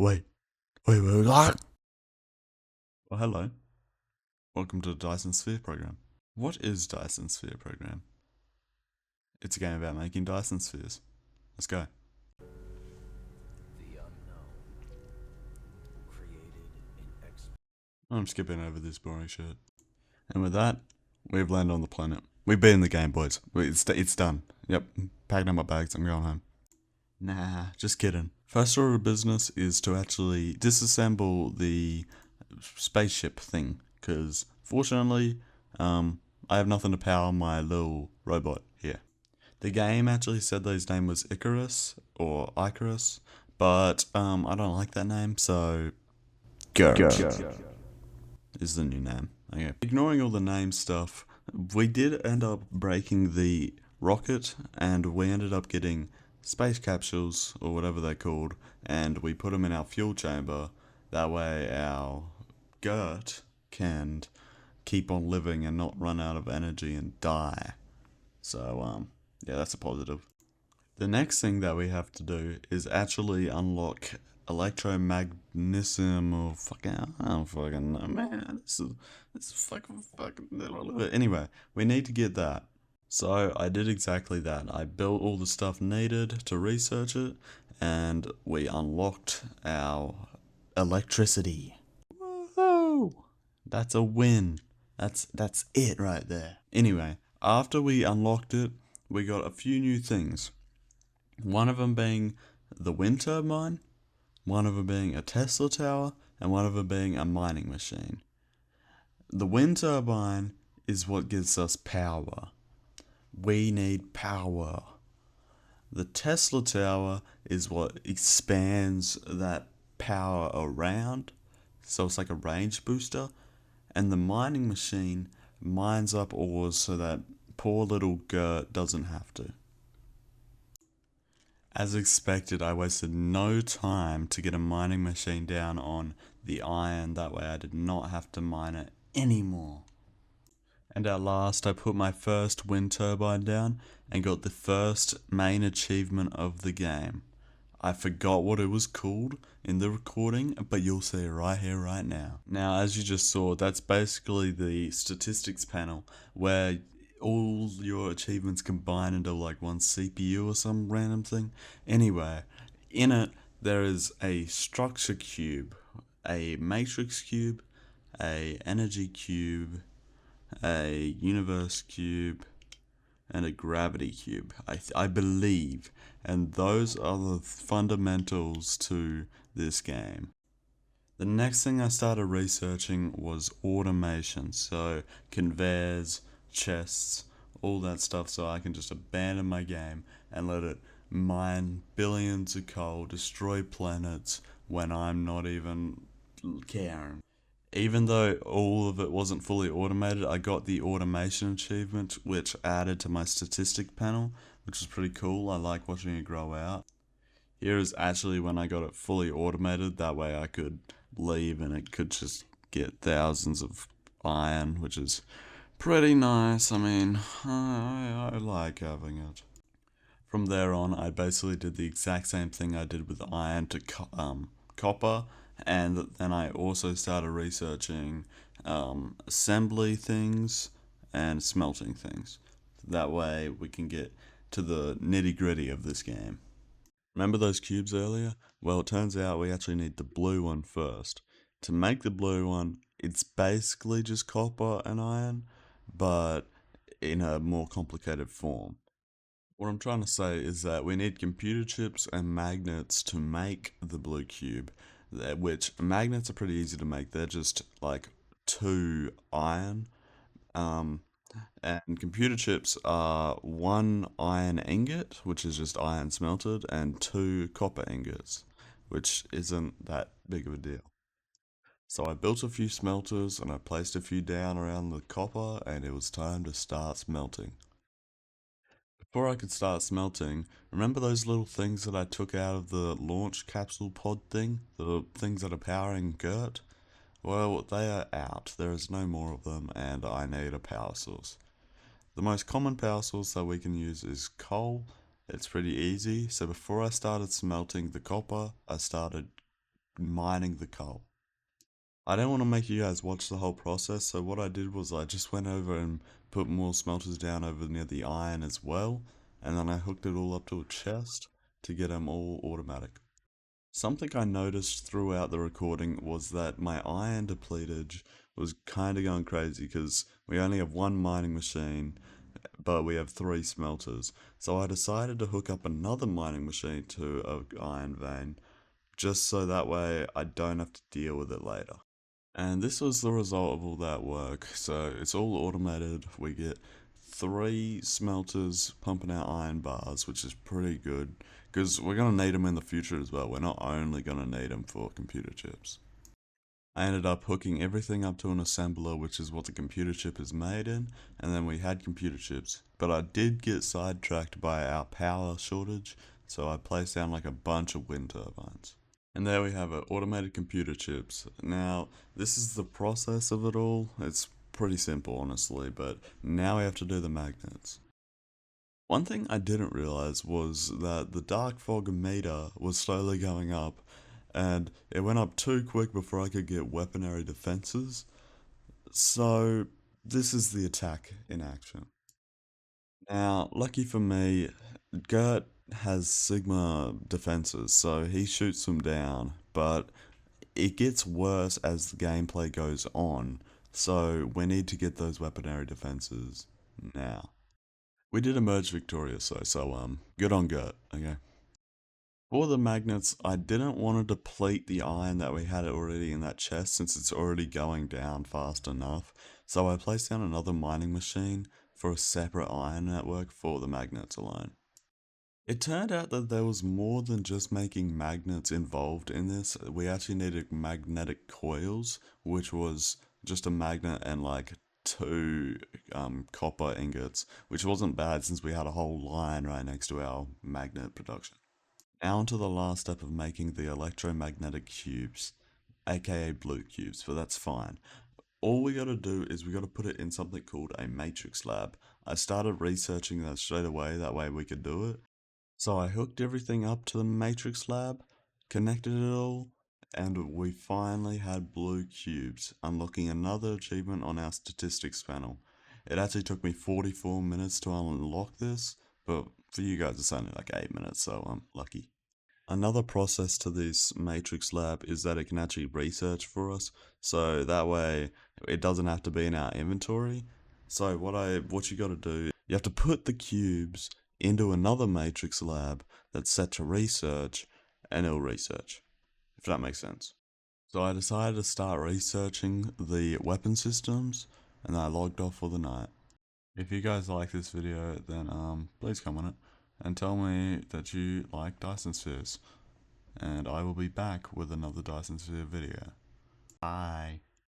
Wait, wait. Ah! Well, hello. Welcome to the Dyson Sphere program. What is Dyson Sphere program? It's a game about making Dyson spheres. Let's go. The unknown, created in I'm skipping over this boring shit. And with that, we've landed on the planet. We've been in the game, boys. It's done. Yep, packing up my bags. I'm going home. Nah, just kidding. First order of business is to actually disassemble the spaceship thing, because fortunately, I have nothing to power my little robot here. The game actually said that his name was Icarus, but I don't like that name, so Gurt is the new name. Okay. Ignoring all the name stuff, we did end up breaking the rocket, and we ended up getting space capsules, or whatever they're called, and we put them in our fuel chamber. That way our Gurt can keep on living and not run out of energy and die. So, yeah, that's a positive. The next thing that we have to do is actually unlock electromagnetism or fucking, I don't fucking know, man. This is fucking. Anyway, we need to get that. So I did exactly that. I built all the stuff needed to research it, and we unlocked our electricity. Woohoo! That's a win. That's it right there. Anyway, after we unlocked it, we got a few new things. One of them being the wind turbine, one of them being a Tesla tower, and one of them being a mining machine. The wind turbine is what gives us power. We need power. The Tesla tower is what expands that power around, so it's like a range booster. And the mining machine mines up ores so that poor little Gert doesn't have to. As expected, I wasted no time to get a mining machine down on the iron, that way I did not have to mine it anymore. And at last I put my first wind turbine down and got the first main achievement of the game. I forgot what it was called in the recording, but you'll see it right here, right now. Now, as you just saw, that's basically the statistics panel where all your achievements combine into like one CPU or some random thing. Anyway, in it, there is a structure cube, a matrix cube, a energy cube, a universe cube, and a gravity cube, I believe, and those are the fundamentals to this game. The next thing I started researching was automation, so conveyors, chests, all that stuff, so I can just abandon my game and let it mine billions of coal, destroy planets when I'm not even caring. Even though all of it wasn't fully automated, I got the automation achievement, which added to my statistic panel, which was pretty cool. I like watching it grow out. Here is actually when I got it fully automated, that way I could leave and it could just get thousands of iron, which is pretty nice. I mean, I like having it. From there on, I basically did the exact same thing I did with iron to copper, and then I also started researching assembly things and smelting things. That way we can get to the nitty gritty of this game. Remember those cubes earlier? Well, it turns out we actually need the blue one first. To make the blue one, it's basically just copper and iron, but in a more complicated form. What I'm trying to say is that we need computer chips and magnets to make the blue cube, which magnets are pretty easy to make. They're just like two iron, and computer chips are one iron ingot, which is just iron smelted, and two copper ingots, which isn't that big of a deal. So I built a few smelters and I placed a few down around the copper, and it was time to start smelting. Before I could start smelting, remember those little things that I took out of the launch capsule pod thing? The things that are powering Gert? Well, they are out. There is no more of them, and I need a power source. The most common power source that we can use is coal. It's pretty easy, so before I started smelting the copper, I started mining the coal. I didn't want to make you guys watch the whole process, so what I did was I just went over and put more smelters down over near the iron as well, and then I hooked it all up to a chest to get them all automatic. Something I noticed throughout the recording was that my iron depletage was kind of going crazy because we only have one mining machine, but we have 3 smelters. So I decided to hook up another mining machine to a iron vein, just so that way I don't have to deal with it later. And this was the result of all that work. So it's all automated. We get 3 smelters pumping out iron bars, which is pretty good because we're going to need them in the future as well. We're not only going to need them for computer chips. I ended up hooking everything up to an assembler, which is what the computer chip is made in, and then we had computer chips. But I did get sidetracked by our power shortage, so I placed down like a bunch of wind turbines. And there we have it, automated computer chips. Now, this is the process of it all. It's pretty simple, honestly, but now we have to do the magnets. One thing I didn't realize was that the dark fog meter was slowly going up, and it went up too quick before I could get weaponry defenses. So, this is the attack in action. Now, lucky for me, Gurt has Sigma defenses, so he shoots them down, but it gets worse as the gameplay goes on, so we need to get those weaponry defenses now. We did emerge victorious though, so good on Gurt, okay? For the magnets, I didn't want to deplete the iron that we had already in that chest since it's already going down fast enough, so I placed down another mining machine for a separate iron network for the magnets alone. It turned out that there was more than just making magnets involved in this. We actually needed magnetic coils, which was just a magnet and like 2 copper ingots, which wasn't bad since we had a whole line right next to our magnet production. Now to the last step of making the electromagnetic cubes, aka blue cubes, but that's fine. All we gotta do is we gotta put it in something called a matrix lab. I started researching that straight away, that way we could do it. So I hooked everything up to the matrix lab, connected it all, and we finally had blue cubes, unlocking another achievement on our statistics panel. It actually took me 44 minutes to unlock this, but for you guys it's only like 8 minutes, so I'm lucky. Another process to this matrix lab is that it can actually research for us, so that way it doesn't have to be in our inventory. So what you gotta do, you have to put the cubes into another matrix lab that's set to research, and it'll research, if that makes sense. So I decided to start researching the weapon systems, and I logged off for the night. If you guys like this video, then please comment it and tell me that you like Dyson spheres, and I will be back with another Dyson sphere video. Bye.